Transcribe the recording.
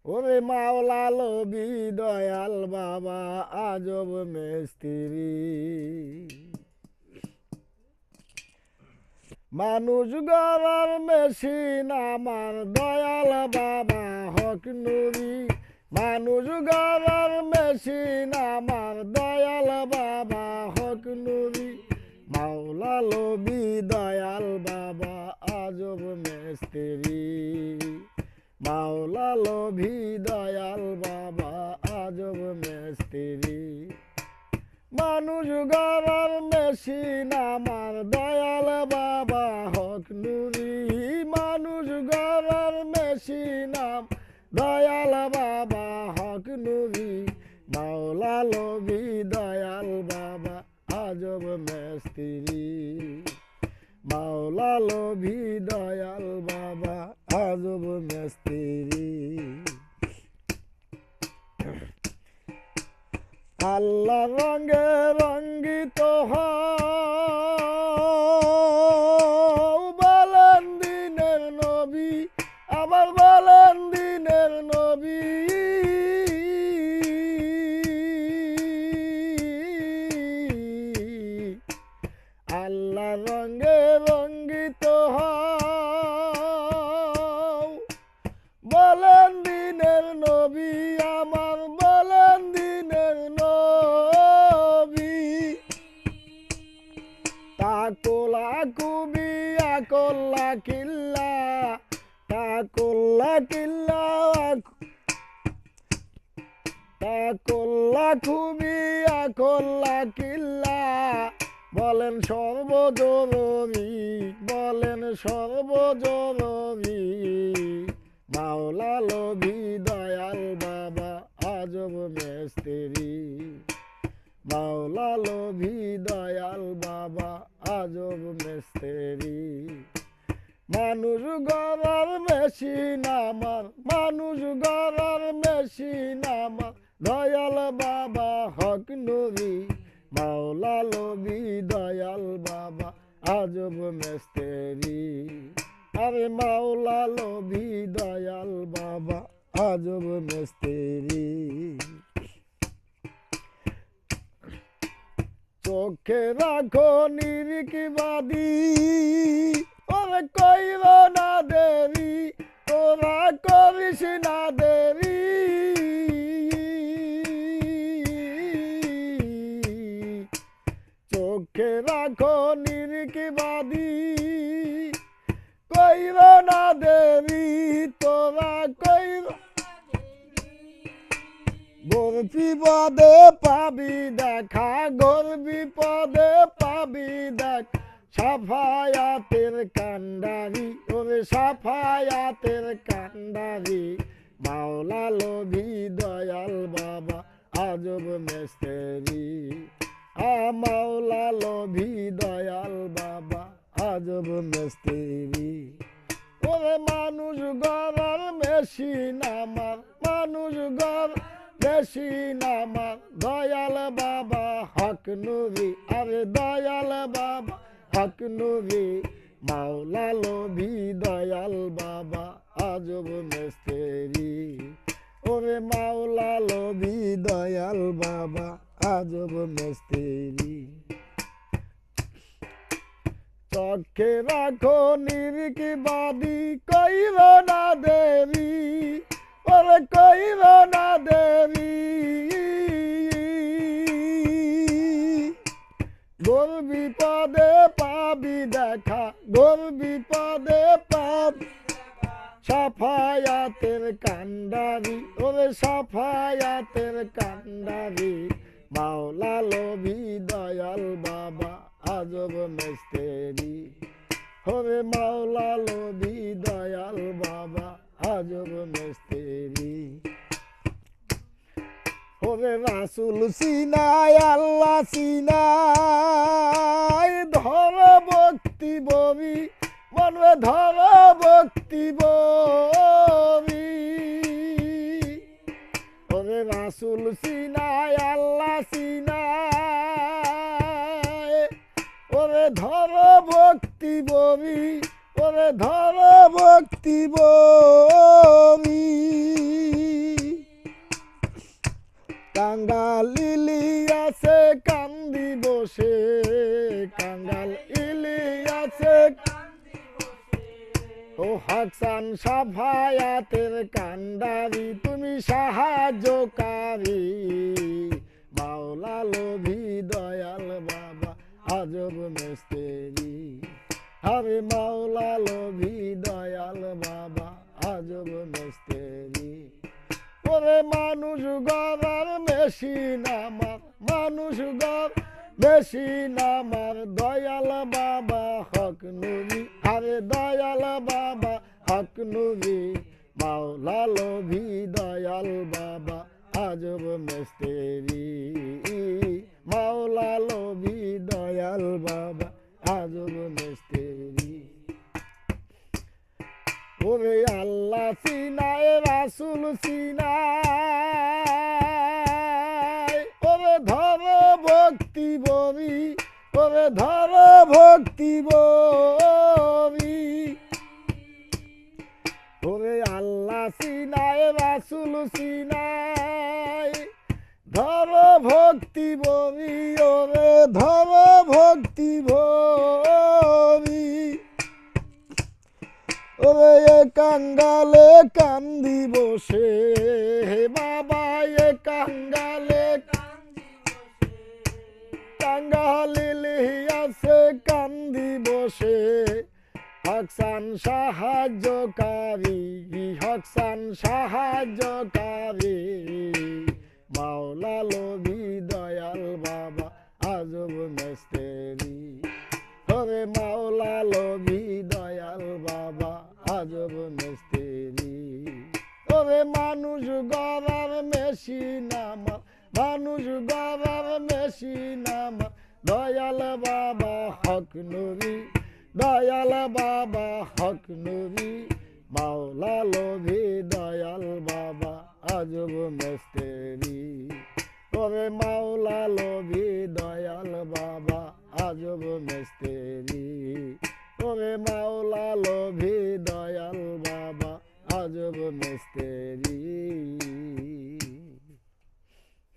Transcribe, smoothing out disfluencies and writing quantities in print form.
ওরে মাওলা লবি দয়াল বাবা আজব মিস্ত্রি। মানুষ গড়ার মেশিন আমার দয়াল বাবা হক নুরি। মানুষ গড়ার মেশিন আমার দয়াল বাবা হক নুরি। মাওলা লবি দয়াল বাবা আজব মিস্ত্রি। মাওলা লবি দয়াল বাবা আজব মিস্ত্রি। মানুষ গড়ার মেশিন আমার দয়াল বাবা হক নুরি। মানুষ গড়ার মেশিন দয়াল বাবা হক নুরি। মাওলা লবি দয়াল বাবা আজব মিস্ত্রি। মাওলা লবি দয়াল বাবা আজব মিস্ত্রি। আল্লাহ রঙে রঙ্গিত হও বলেন দিনের নবী, আবার বলেন দিনের নবী। আল্লাহ রঙে রঙ্গিত হও বলেন দিনের নবী, আমার বলেন দিনের নবী। তাকুলা কুবি আকল্লা কিল্লা, তাকুল্লা কিল্লা, তাকুল্লা খুবি আকল্লা কিল্লা। বলেন সর্বজরুরি, বলেন সর্বজরুরি। মাওলা লবি দয়াল বাবা আজব মিস্ত্রি। মাওলা লবি দয়াল বাবা আজব মিস্ত্রি। মানুষ গড়ার মেশিন আমার, মানুষ গড়ার মেশিন আমার দয়াল বাবা হক নুরি। মাওলা লবি দয়াল বাবা আজব মিস্ত্রি। আরে মাওলা লবি দয়াল বাবা আজব মিস্ত্রি। চোখে রাখো নিরিকবাদী, ওরে কইর না দেরি, তোরা করিস না দেরি। চোখে রাখো নিরিকবাদী, কইর না দেরি, তোরা কইর। গোর বিপদে পাবি দেখা, গোর বিপদে পাবি দেখ। সাফায়াতের কান্ডারি, ওরে সাফায়াতের কান্ডারি। মাওলা লবি দয়াল বাবা আজব মিস্ত্রি। মাওলা লবি দয়াল বাবা আজব মিস্ত্রি। ওরে মানুষ গড়ার মেশিন আমার, মানুষ গড় মেশিন আমার দয়াল বাবা হক নুরি। আরে দয়াল বাবা হক নুরি। মাওলা লবি দয়াল বাবা আজব মিস্ত্রি। ওরে মাওলা লবি দয়াল বাবা আজব মিস্ত্রি। চোখে রাখো নিরিকবাদী, কইর না দেরি, ওরে কইর না দেরি। গোর বিপদে পাবি দেখা, গোর বিপদে পাবি। সাফায়াতের কান্ডারি, ওরে সাফায়াতের কান্ডারি। মাওলা লবি দয়াল বাবা আজব মিস্ত্রি। ওরে মাওলা লবি দয়াল বাবা আজব মিস্ত্রি। ওরে রাসুল সিনাই আল্লাহ সিনাই, ধর ভক্তি ববি মনে ধর ভক্তি ববি। ওরে রাসুল সিনাই আল্লাহ সিনাই, ওরে ধর ভক্তি ববি, ওরে ধর ভক্তি ববি। কাঙ্গাল ইলিয়াসে কান্দি বসে, কাঙ্গাল ইলিয়াসে ও হাসান সাফায়াতের কান্ডারি তুমি সাহায্যকারী, মাওলা লোভী দয়াল বাবা আজব মিস্ত্রি, আরে মাওলা লোভী দয়াল বাবা আজব মিস্ত্রি। ওরে মানুষ গড়ার মেশিন আমার, মানুষ গড় মেশিন আমার, দয়াল বাবা হক নুরি, আরে দয়াল বাবা হক নুরি, মাওলা লোভী দয়াল বাবা আজব মিস্ত্রি, মাওলা লোভী দয়াল বাবা আজব মিস্ত্রি। ওরে আল্লাহ সিনায় রাসুল সিনায়, ওরে ধর ভক্তি বরি, ওরে ধর ভক্তি বরি, ওরে আল্লাহ সিনায় রাসুল সিনায়, ধর ভক্তি বরি, ওরে ধর ভক্তি বরি। ওরে এ কাঙ্গালে কান্দি বসে, হে বাবা এ কাঙ্গালে কাঙ্গালে লিয়াছে কান্দি বসে, হকসান সাহায্যকারী, হকসান সাহায্যকারী, মাওলা লোভী দয়াল বাবা আজব মিস্ত্রি, ওরে মাওলা লোভী দয়াল বাবা আজব মিস্ত্রি। ওরে মানুষ গড়ার মেশিন আমার, মানুষ গড়ার মেশিন আমার, দয়াল বাবা হক নুরি, দয়াল বাবা হক নুরি, মাওলা লোভী দয়াল বাবা আজব মিস্ত্রি, ওরে মাওলা লোভী দয়াল বাবা আজব মিস্ত্রি।